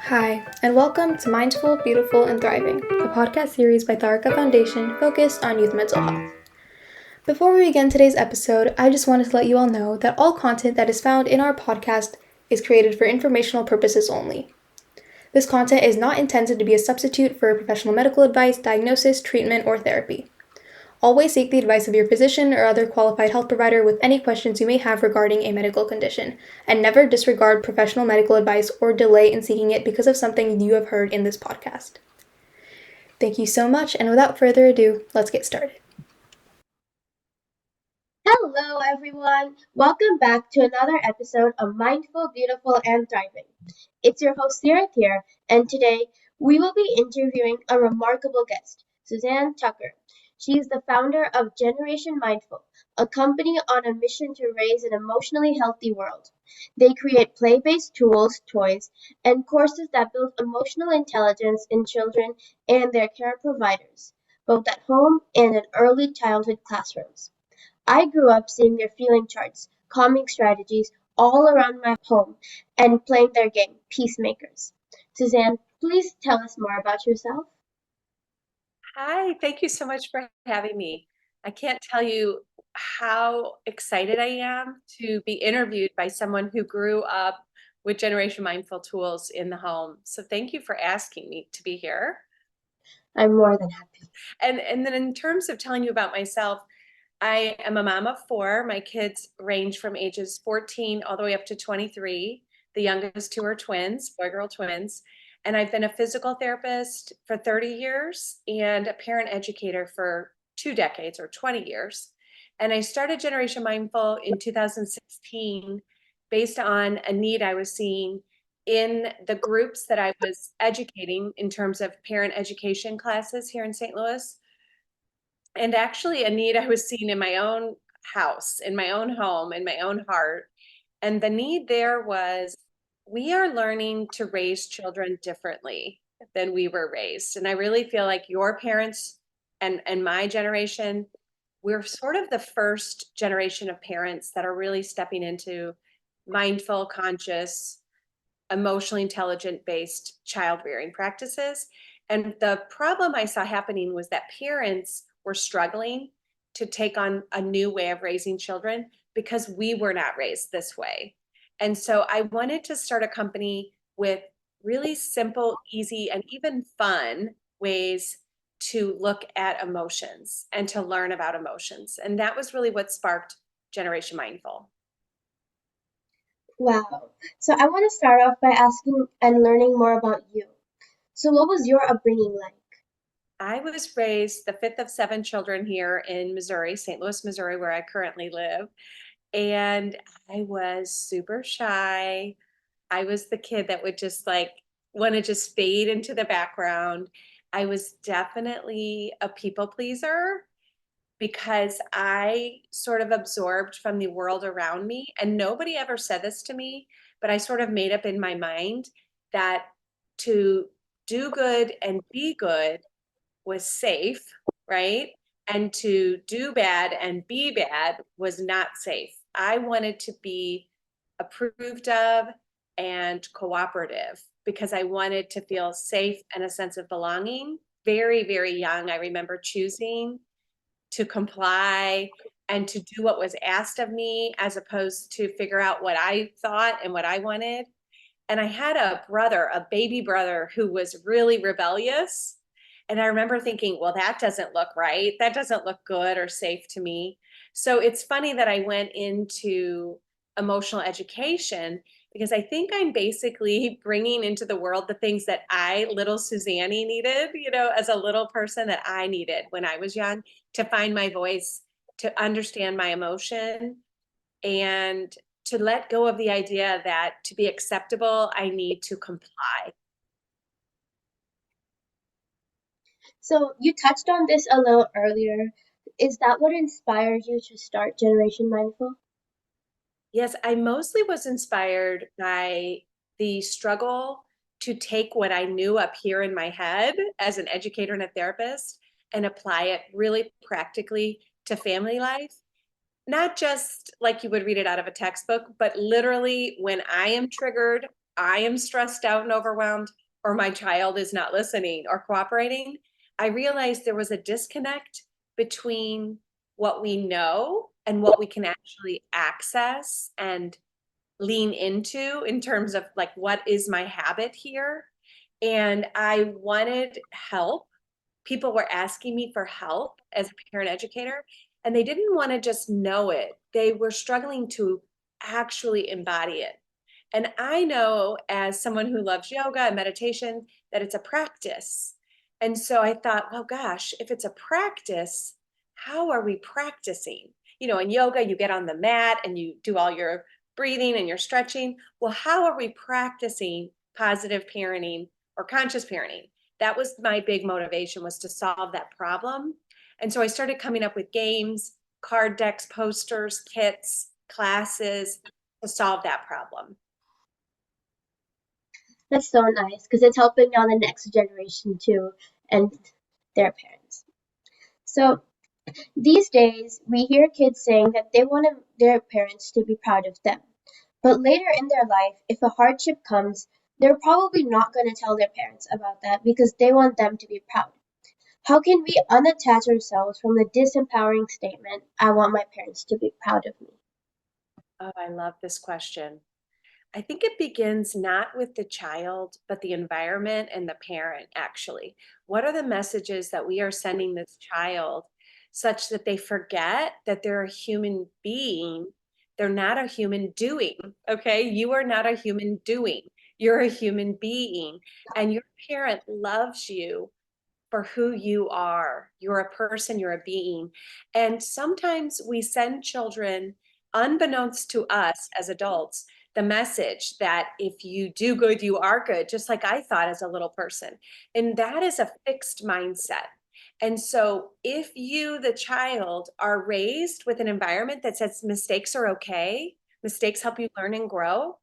Hi, and welcome to Mindful, Beautiful, and Thriving, a podcast series by Tharaka Foundation focused on youth mental health. Before we begin today's episode, I just wanted to let you all know that all content that is found in our podcast is created for informational purposes only. This content is not intended to be a substitute for professional medical advice, diagnosis, treatment, or therapy. Always seek the advice of your physician or other qualified health provider with any questions you may have regarding a medical condition, and never disregard professional medical advice or delay in seeking it because of something you have heard in this podcast. Thank you so much, and without further ado, let's get started. Hello, everyone. Welcome back to another episode of Mindful, Beautiful, and Thriving. It's your host, Seerat here, and today we will be interviewing a remarkable guest, Suzanne Tucker. She is the founder of Generation Mindful, a company on a mission to raise an emotionally healthy world. They create play-based tools, toys, and courses that build emotional intelligence in children and their care providers, both at home and in early childhood classrooms. I grew up seeing their feeling charts, calming strategies all around my home, and playing their game, Peacemakers. Suzanne, please tell us more about yourself. Hi, thank you so much for having me. I can't tell you how excited I am to be interviewed by someone who grew up with Generation Mindful tools in the home. So thank you for asking me to be here. I'm more than happy. And then in terms of telling you about myself, I am a mom of four. My kids range from ages 14 all the way up to 23. The youngest two are twins, boy-girl twins. And I've been a physical therapist for 30 years and a parent educator for 2 decades or 20 years. And I started Generation Mindful in 2016 based on a need I was seeing in the groups that I was educating in terms of parent education classes here in St. Louis, and actually a need I was seeing in my own house, in my own home, in my own heart. And the need there was, we are learning to raise children differently than we were raised. And I really feel like your parents and my generation, we're sort of the first generation of parents that are really stepping into mindful, conscious, emotionally intelligent based child rearing practices. And the problem I saw happening was that parents were struggling to take on a new way of raising children because we were not raised this way. And so I wanted to start a company with really simple, easy, and even fun ways to look at emotions and to learn about emotions. And that was really what sparked Generation Mindful. Wow. So I want to start off by asking and learning more about you. So what was your upbringing like? I was raised the fifth of seven children here in Missouri, St. Louis, Missouri, where I currently live. And I was super shy. I was the kid that would just like want to just fade into the background. I was definitely a people pleaser because I sort of absorbed from the world around me. And nobody ever said this to me, but I sort of made up in my mind that to do good and be good was safe, right? And to do bad and be bad was not safe. I wanted to be approved of and cooperative because I wanted to feel safe and a sense of belonging. Very, very young, I remember choosing to comply and to do what was asked of me as opposed to figure out what I thought and what I wanted. And I had a brother, a baby brother, who was really rebellious. And I remember thinking, well, that doesn't look right. That doesn't look good or safe to me. So it's funny that I went into emotional education because I think I'm basically bringing into the world the things that little Suzanne needed, as a little person that I needed when I was young to find my voice, to understand my emotion, and to let go of the idea that to be acceptable, I need to comply. So you touched on this a little earlier. Is that what inspired you to start Generation Mindful? Yes, I mostly was inspired by the struggle to take what I knew up here in my head as an educator and a therapist and apply it really practically to family life. Not just like you would read it out of a textbook, but literally when I am triggered I am stressed out and overwhelmed, or my child is not listening or cooperating, I realized there was a disconnect between what we know and what we can actually access and lean into in terms of like, what is my habit here? And I wanted help. People were asking me for help as a parent educator, and they didn't want to just know it. They were struggling to actually embody it. And I know, as someone who loves yoga and meditation, that it's a practice. And so I thought, well, gosh, if it's a practice, how are we practicing? You know, in yoga, you get on the mat and you do all your breathing and your stretching. Well, how are we practicing positive parenting or conscious parenting? That was my big motivation, was to solve that problem. And so I started coming up with games, card decks, posters, kits, classes to solve that problem. That's so nice because it's helping now the next generation too and their parents. So these days, we hear kids saying that they want their parents to be proud of them. But later in their life, if a hardship comes, they're probably not going to tell their parents about that because they want them to be proud. How can we unattach ourselves from the disempowering statement, I want my parents to be proud of me? Oh, I love this question. I think it begins not with the child, but the environment and the parent, actually. What are the messages that we are sending this child such that they forget that they're a human being? They're not a human doing, okay? You are not a human doing. You're a human being, and your parent loves you for who you are. You're a person, you're a being. And sometimes we send children, unbeknownst to us as adults, the message that if you do good, you are good, just like I thought as a little person. And that is a fixed mindset. And so if you, the child, are raised with an environment that says mistakes are okay, mistakes help you learn and grow,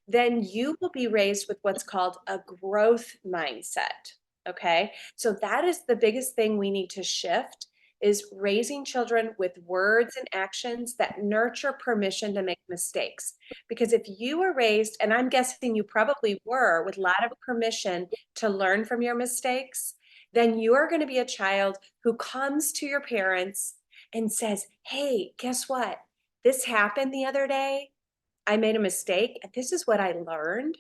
then you will be raised with what's called a growth mindset. Okay. So that is the biggest thing we need to shift, is raising children with words and actions that nurture permission to make mistakes. Because if you were raised, and I'm guessing you probably were, with a lot of permission to learn from your mistakes, then you're going to be a child who comes to your parents and says, hey, guess what? This happened the other day. I made a mistake, and this is what I learned.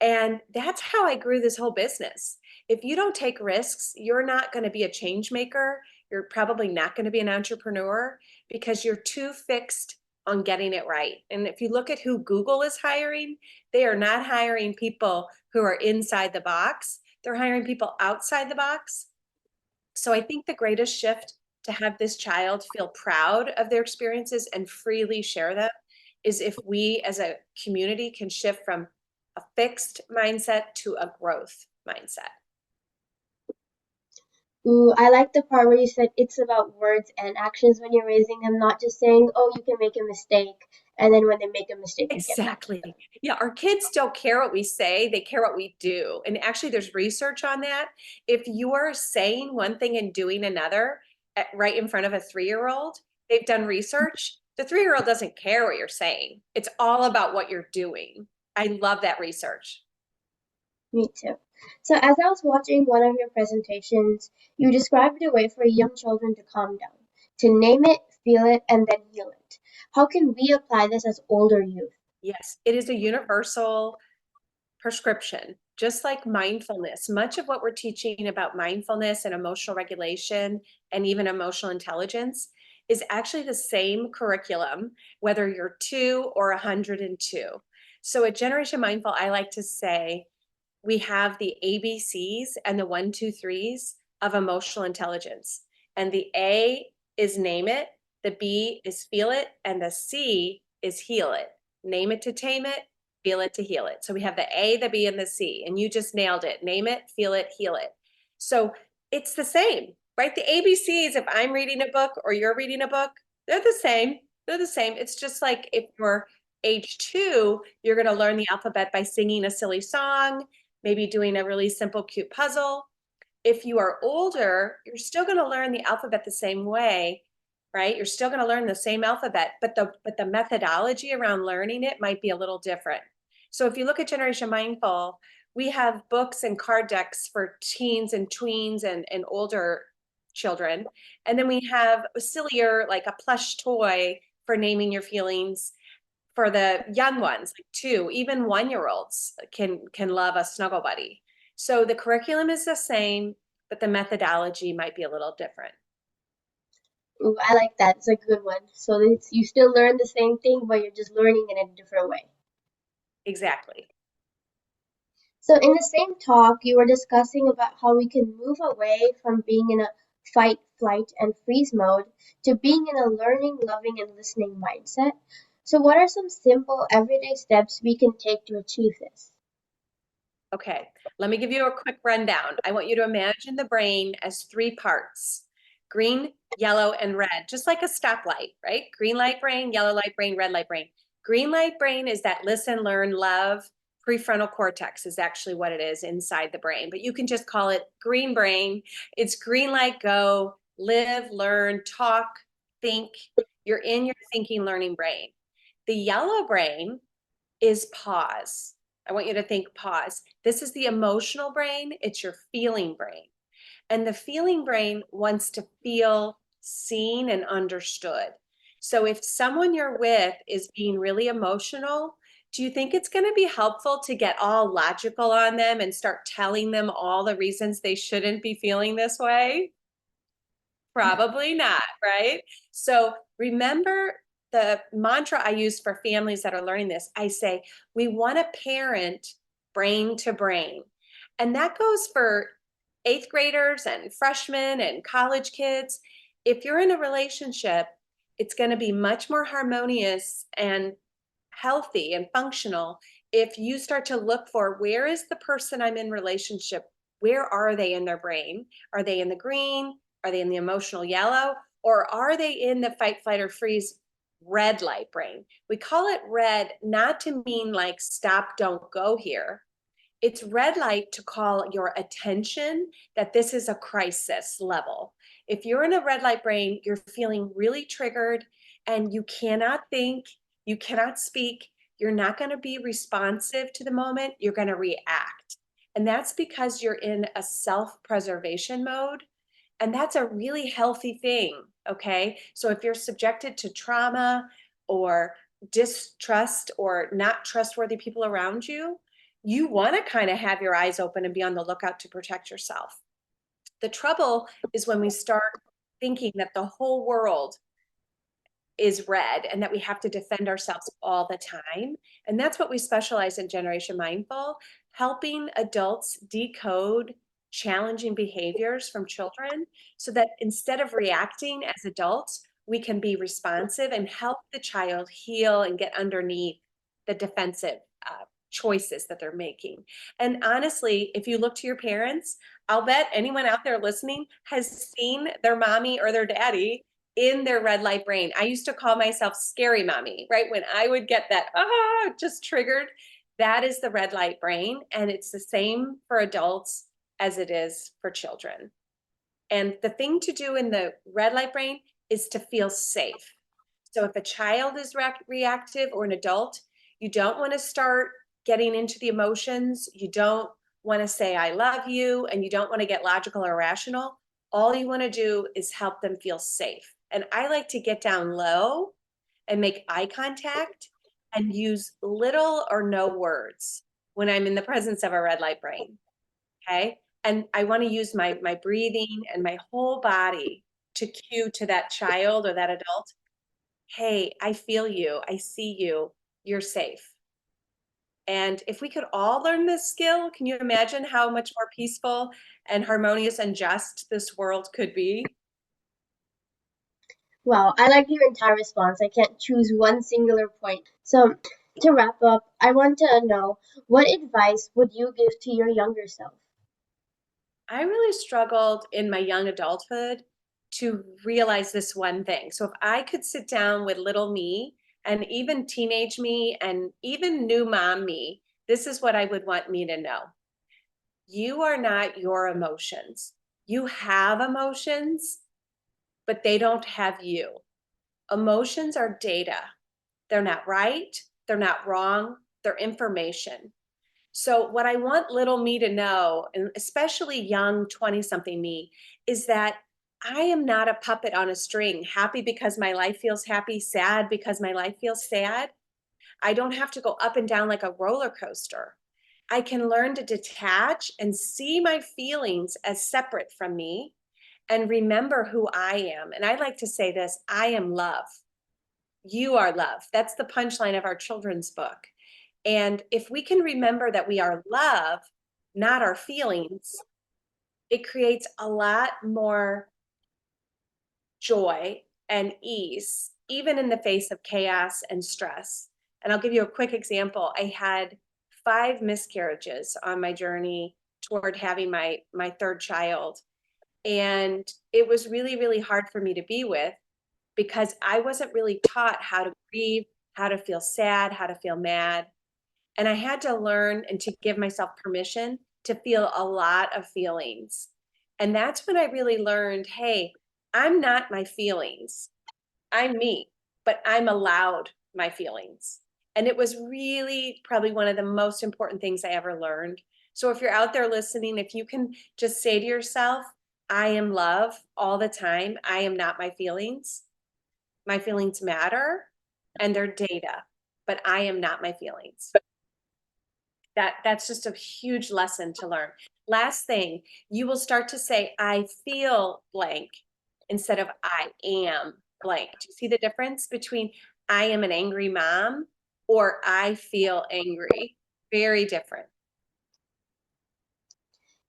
And that's how I grew this whole business. If you don't take risks, you're not going to be a change maker. You're probably not going to be an entrepreneur because you're too fixed on getting it right. And if you look at who Google is hiring, they are not hiring people who are inside the box. They're hiring people outside the box. So I think the greatest shift to have this child feel proud of their experiences and freely share them is if we as a community can shift from a fixed mindset to a growth mindset. Ooh, I like the part where you said it's about words and actions when you're raising them, not just saying, oh, you can make a mistake, and then when they make a mistake, you get mad. Exactly. Yeah, our kids don't care what we say, they care what we do. And actually, there's research on that. If you are saying one thing and doing another right in front of a 3-year-old, they've done research. The 3-year-old doesn't care what you're saying, it's all about what you're doing. I love that research. Me too. So as I was watching one of your presentations, you described a way for young children to calm down, to name it, feel it, and then heal it. How can we apply this as older youth? Yes, it is a universal prescription, just like mindfulness. Much of what we're teaching about mindfulness and emotional regulation and even emotional intelligence is actually the same curriculum, whether you're 2 or 102. So at Generation Mindful, I like to say we have the ABCs and the 1, 2, 3s of emotional intelligence. And the A is name it, the B is feel it, and the C is heal it. Name it to tame it, feel it to heal it. So we have the A, the B, and the C, and you just nailed it. Name it, feel it, heal it. So it's the same, right? The ABCs, if I'm reading a book or you're reading a book, they're the same. They're the same. It's just like if you're age 2, you're going to learn the alphabet by singing a silly song, maybe doing a really simple, cute puzzle. If you are older, you're still going to learn the alphabet the same way, right? You're still going to learn the same alphabet, but the methodology around learning it might be a little different. So if you look at Generation Mindful, we have books and card decks for teens and tweens and older children. And then we have a sillier, like a plush toy for naming your feelings for the young ones, like 2, even 1-year-olds can love a snuggle buddy. So the curriculum is the same, but the methodology might be a little different. Ooh, I like that. It's a good one. So you still learn the same thing, but you're just learning in a different way. Exactly. So in the same talk, you were discussing about how we can move away from being in a fight, flight, and freeze mode to being in a learning, loving, and listening mindset. So what are some simple everyday steps we can take to achieve this? Okay, let me give you a quick rundown. I want you to imagine the brain as 3 parts: green, yellow, and red, just like a stoplight, right? Green light brain, yellow light brain, red light brain. Green light brain is that listen, learn, love. Prefrontal cortex is actually what it is inside the brain, but you can just call it green brain. It's green light, go, live, learn, talk, think. You're in your thinking, learning brain. The yellow brain is pause. I want you to think pause. This is the emotional brain, it's your feeling brain. And the feeling brain wants to feel seen and understood. So if someone you're with is being really emotional, do you think it's going to be helpful to get all logical on them and start telling them all the reasons they shouldn't be feeling this way? Probably not, right? So remember the mantra I use for families that are learning this. I say, we want to parent brain to brain. And that goes for 8th graders and freshmen and college kids. If you're in a relationship, it's going to be much more harmonious and healthy and functional if you start to look for, where is the person I'm in relationship? Where are they in their brain? Are they in the green? Are they in the emotional yellow? Or are they in the fight, flight, or freeze red light brain? We call it red not to mean like stop, don't go here. It's red light to call your attention that this is a crisis level. If you're in a red light brain, you're feeling really triggered and you cannot think, you cannot speak, you're not going to be responsive to the moment, you're going to react. And that's because you're in a self-preservation mode. And that's a really healthy thing. Okay. So if you're subjected to trauma or distrust or not trustworthy people around you, you want to kind of have your eyes open and be on the lookout to protect yourself. The trouble is when we start thinking that the whole world is red and that we have to defend ourselves all the time. And that's what we specialize in Generation Mindful, helping adults decode challenging behaviors from children so that instead of reacting as adults, we can be responsive and help the child heal and get underneath the defensive choices that they're making. And honestly, if you look to your parents, I'll bet anyone out there listening has seen their mommy or their daddy in their red light brain. I used to call myself scary mommy, right? When I would get that, just triggered, that is the red light brain. And it's the same for adults as it is for children. And the thing to do in the red light brain is to feel safe. So if a child is reactive or an adult, you don't want to start getting into the emotions. You don't want to say, I love you, and you don't want to get logical or rational. All you want to do is help them feel safe. And I like to get down low and make eye contact and use little or no words when I'm in the presence of a red light brain. Okay. And I want to use my breathing and my whole body to cue to that child or that adult, hey, I feel you. I see you. You're safe. And if we could all learn this skill, can you imagine how much more peaceful and harmonious and just this world could be? Wow, I like your entire response. I can't choose one singular point. So, to wrap up, I want to know, what advice would you give to your younger self? I really struggled in my young adulthood to realize this one thing. So if I could sit down with little me and even teenage me and even new mom me, this is what I would want me to know. You are not your emotions. You have emotions, but they don't have you. Emotions are data. They're not right. They're not wrong. They're information. So what I want little me to know, and especially young 20-something me, is that I am not a puppet on a string, happy because my life feels happy, sad because my life feels sad. I don't have to go up and down like a roller coaster. I can learn to detach and see my feelings as separate from me and remember who I am. And I like to say this, I am love. You are love. That's the punchline of our children's book. And if we can remember that we are love, not our feelings, it creates a lot more joy and ease, even in the face of chaos and stress. And I'll give you a quick example. I had 5 miscarriages on my journey toward having my third child. And it was really, really hard for me to be with because I wasn't really taught how to grieve, how to feel sad, how to feel mad. And I had to learn and to give myself permission to feel a lot of feelings. And that's when I really learned, hey, I'm not my feelings. I'm me, but I'm allowed my feelings. And it was really probably one of the most important things I ever learned. So if you're out there listening, if you can just say to yourself, I am love all the time. I am not my feelings. My feelings matter and they're data, but I am not my feelings. That's just a huge lesson to learn. Last thing, you will start to say, I feel blank instead of I am blank. Do you see the difference between I am an angry mom or I feel angry? Very different.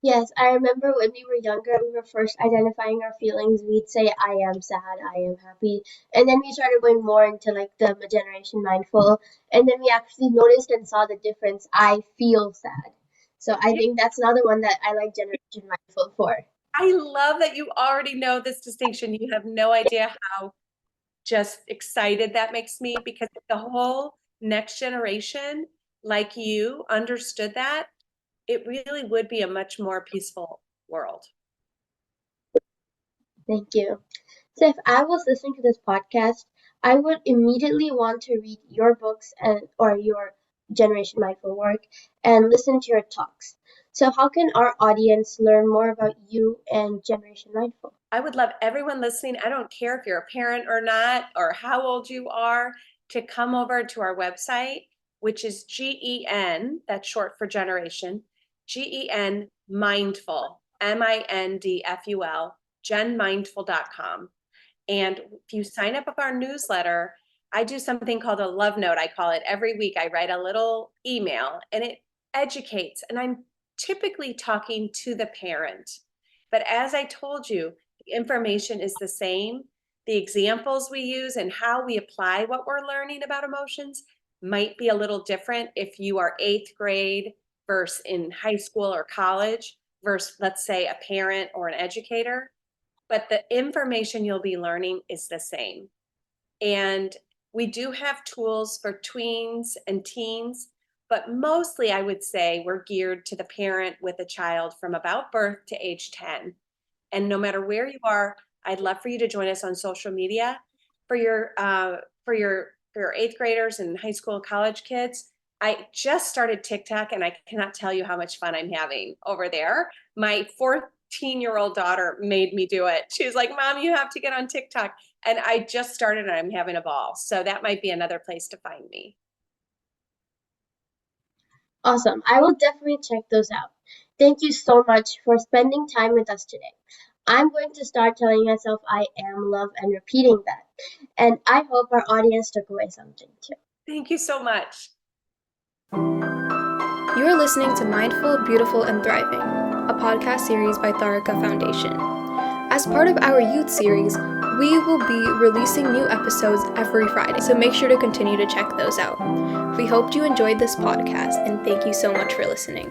Yes, I remember when we were younger, we were first identifying our feelings. We'd say, I am sad, I am happy. And then we started going more into like the generation mindful. And then we actually noticed and saw the difference. I feel sad. So I think that's another one that I like generation mindful for. I love that you already know this distinction. You have no idea how just excited that makes me, because if the whole next generation, like you, understood that, it really would be a much more peaceful world. Thank you. So if I was listening to this podcast, I would immediately want to read your books and or your Generation Mindful work and listen to your talks. So how can our audience learn more about you and Generation Mindful? I would love everyone listening, I don't care if you're a parent or not, or how old you are, to come over to our website, which is GEN, that's short for generation, GEN Mindful, MINDFUL, genmindful.com. And if you sign up with our newsletter, I do something called a love note. I call it every week. I write a little email and it educates. And I'm typically talking to the parent. But as I told you, the information is the same. The examples we use and how we apply what we're learning about emotions might be a little different if you are 8th grade versus in high school or college versus, let's say, a parent or an educator. But the information you'll be learning is the same. And we do have tools for tweens and teens, but mostly I would say we're geared to the parent with a child from about birth to age 10. And no matter where you are, I'd love for you to join us on social media. For your 8th graders and high school and college kids, I just started TikTok and I cannot tell you how much fun I'm having over there. My 14-year-old daughter made me do it. She was like, Mom, you have to get on TikTok. And I just started and I'm having a ball. So that might be another place to find me. Awesome. I will definitely check those out. Thank you so much for spending time with us today. I'm going to start telling myself I am love and repeating that. And I hope our audience took away something too. Thank you so much. You are listening to Mindful, Beautiful, and Thriving, a podcast series by Tharaka Foundation. As part of our youth series, we will be releasing new episodes every Friday, so make sure to continue to check those out. We hope you enjoyed this podcast, and thank you so much for listening.